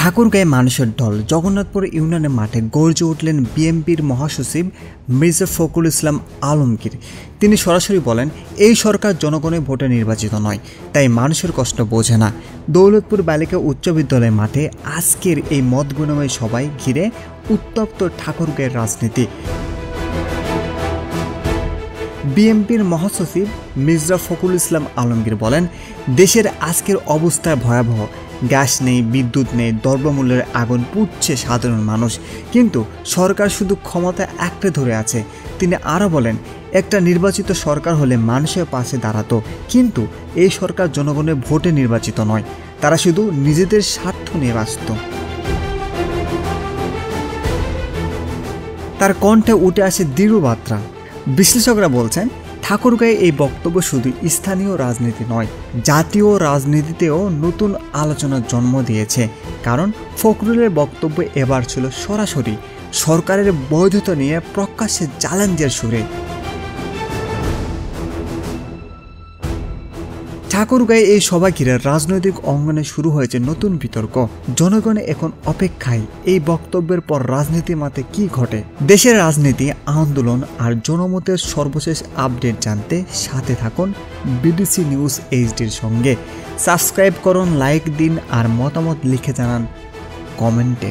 ঠাকুরগাঁয়ে মানুষের ঢল। জগন্নাথপুর ইউনিয়নের মাঠে গর্জে উঠলেন বিএনপির মহাসচিব মির্জা ফখরুল ইসলাম আলমগীর। তিনি সরাসরি বলেন, এই সরকার জনগণের ভোটে নির্বাচিত নয়, তাই মানুষের কষ্ট বোঝে না। দৌলতপুর বালিকা উচ্চ বিদ্যালয় মাঠে আজকের এই মত বিনিময় সভায় ঘিরে উত্তপ্ত ঠাকুরগাঁয়ের রাজনীতি। বিএনপির মহাসচিব মির্জা ফখরুল ইসলাম আলমগীর বলেন, দেশের আজকের অবস্থা ভয়াবহ। গ্যাস নেই, বিদ্যুৎ নেই, দ্রব্যমূল্যের আগুন পুড়ছে সাধারণ মানুষ, কিন্তু সরকার শুধু ক্ষমতা আঁকড়ে ধরে আছে। তিনি আরও বলেন, একটা নির্বাচিত সরকার হলে মানুষের পাশে দাঁড়াতো, কিন্তু এই সরকার জনগণের ভোটে নির্বাচিত নয়, তারা শুধু নিজেদের স্বার্থ নিয়ে ব্যস্ত। তার কণ্ঠে উঠে আসে দৃঢ় বার্তা। বিশ্লেষকরা বলছেন, ঠাকুরগাঁয়ে এই বক্তব্য শুধু স্থানীয় রাজনীতি নয়, জাতীয় রাজনীতিতেও নতুন আলোচনার জন্ম দিয়েছে। কারণ ফখরুলের বক্তব্য এবার ছিল সরাসরি সরকারের বৈধতা নিয়ে প্রকাশ্যে চ্যালেঞ্জের সুরে। ঠাকুরগাঁয়ে এই সভা ঘিরে রাজনৈতিক অঙ্গনে শুরু হয়েছে নতুন বিতর্ক। জনগণ এখন অপেক্ষায় এই বক্তব্যের পর রাজনীতির মাঠে কি ঘটে। দেশের রাজনীতি, আন্দোলন আর জনমতের সর্বশেষ আপডেট জানতে সাথে থাকুন বিডিসি নিউজ এইচডির সঙ্গে। সাবস্ক্রাইব করুন, লাইক দিন আর মতামত লিখে জানান কমেন্টে।